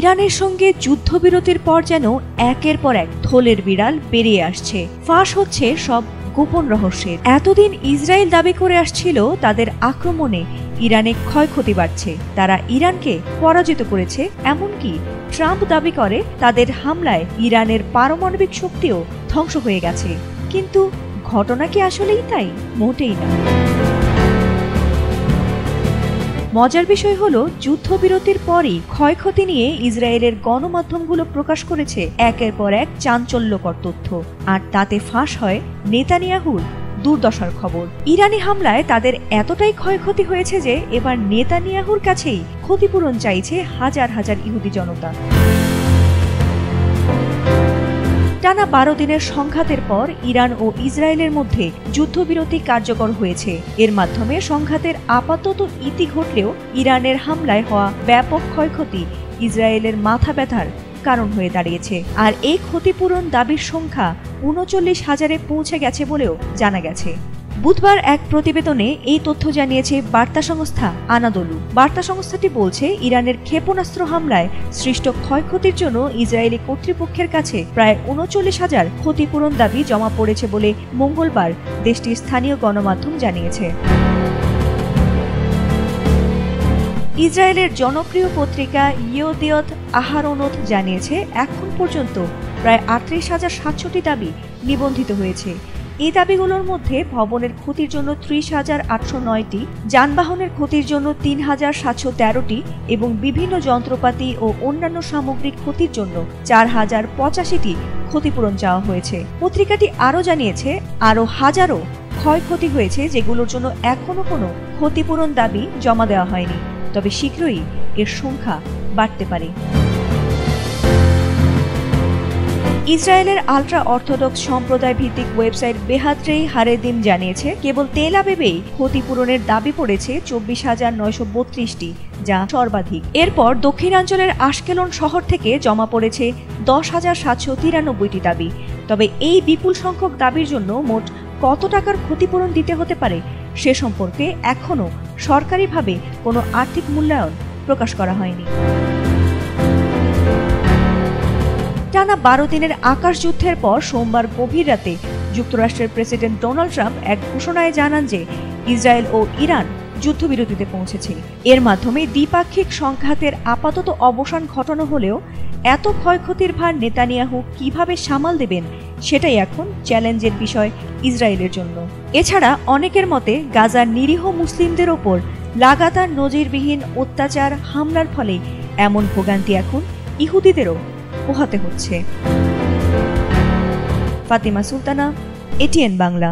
ইরানের সঙ্গে যুদ্ধবিরতির পর যেন একের পর এক থলের বিড়াল বেরিয়ে আসছে, ফাঁস হচ্ছে সব গোপন রহস্যের। এতদিন ইসরায়েল দাবি করে আসছিল তাদের আক্রমণে ইরানে ক্ষয়ক্ষতি বাড়ছে, তারা ইরানকে পরাজিত করেছে। এমনকি ট্রাম্প দাবি করে তাদের হামলায় ইরানের পারমাণবিক শক্তিও ধ্বংস হয়ে গেছে। কিন্তু ঘটনা কি আসলেই তাই? মোটেই না। মজার বিষয় হলো, যুদ্ধবিরতির পরই ক্ষয়ক্ষতি নিয়ে ইসরায়েলের গণমাধ্যমগুলো প্রকাশ করেছে একের পর এক চাঞ্চল্যকর তথ্য, আর তাতে ফাঁস হয় নেতানিয়াহুর দুর্দশার খবর। ইরানি হামলায় তাদের এতটাই ক্ষয়ক্ষতি হয়েছে যে এবার নেতানিয়াহুর কাছেই ক্ষতিপূরণ চাইছে হাজার হাজার ইহুদি জনতা। টানা 12 দিনের সংঘাতের পর ইরান ও ইসরায়েলের মধ্যে যুদ্ধবিরতি কার্যকর হয়েছে। এর মাধ্যমে সংঘাতের আপাতত ইতি ঘটলেও ইরানের হামলায় হওয়া ব্যাপক ক্ষয়ক্ষতি ইসরায়েলের মাথা ব্যথার কারণ হয়ে দাঁড়িয়েছে। আর এই ক্ষতিপূরণ দাবির সংখ্যা ৩৯,০০০-এ পৌঁছে গেছে বলেও জানা গেছে। বুধবার এক প্রতিবেদনে এই তথ্য জানিয়েছে বার্তা সংস্থা আনাদোলু। বার্তা সংস্থাটি বলছে, ইরানের ক্ষেপণাস্ত্র হামলায় সৃষ্ট ক্ষয়ক্ষতির জন্য ইসরায়েলি কর্তৃপক্ষের কাছে প্রায় ৩৯,০০০ ক্ষতিপূরণ দাবি জমা পড়েছে বলে মঙ্গলবার দেশটির স্থানীয় গণমাধ্যম জানিয়েছে। ইসরায়েলের জনপ্রিয় পত্রিকা ইয়েদিওত আহারোনোত জানিয়েছে, এখন পর্যন্ত প্রায় ৩৮,৭০০টি দাবি নিবন্ধিত হয়েছে। এই দাবিগুলোর মধ্যে ভবনের ক্ষতির জন্য ৩০,৮০৯টি, যানবাহনের ক্ষতির জন্য ৩,৭১৩টি এবং বিভিন্ন যন্ত্রপাতি ও অন্যান্য সামগ্রিক ক্ষতির জন্য ৪,০৮৫টি ক্ষতিপূরণ চাওয়া হয়েছে। পত্রিকাটি আরও জানিয়েছে, আরও হাজারো ক্ষয়ক্ষতি হয়েছে যেগুলোর জন্য এখনো কোনো ক্ষতিপূরণ দাবি জমা দেওয়া হয়নি, তবে শীঘ্রই এর সংখ্যা বাড়তে পারে। ইসরায়েলের আল্ট্রা অর্থোডক্স সম্প্রদায় ভিত্তিক ওয়েবসাইট বেহাত্রেই হারেদিম জানিয়েছে, কেবল তেল আবিবেই ক্ষতিপূরণের দাবি পড়েছে ২৪,৯৩২টি, যা সর্বাধিক। এরপর দক্ষিণাঞ্চলের আশকেলন শহর থেকে জমা পড়েছে ১০,৭৯৩টি দাবি। তবে এই বিপুল সংখ্যক দাবির জন্য মোট কত টাকার ক্ষতিপূরণ দিতে হতে পারে সে সম্পর্কে এখনও সরকারিভাবে কোনো আর্থিক মূল্যায়ন প্রকাশ করা হয়নি। টানা 12 দিনের আকাশযুদ্ধের পর সোমবার গভীর রাতে যুক্তরাষ্ট্রের প্রেসিডেন্ট ডোনাল্ড ট্রাম্প এক ঘোষণায় জানান যে ইসরায়েল ও ইরান যুদ্ধবিরতিতে পৌঁছেছে। এর মাধ্যমে দ্বিপাক্ষিক সংঘাতের আপাতত অবসান ঘটানো হলেও এত ক্ষয়ক্ষতির ভার নেতানিয়াহু কিভাবে সামাল দেবেন সেটাই এখন চ্যালেঞ্জের বিষয় ইসরায়েলের জন্য। এছাড়া অনেকের মতে গাজার নিরীহ মুসলিমদের ওপর লাগাতার নজিরবিহীন অত্যাচার হামলার ফলে এমন ভোগান্তি এখন ইহুদিদেরও পোহাতে হচ্ছে। ফাতিমা সুলতানা, এটিএন বাংলা।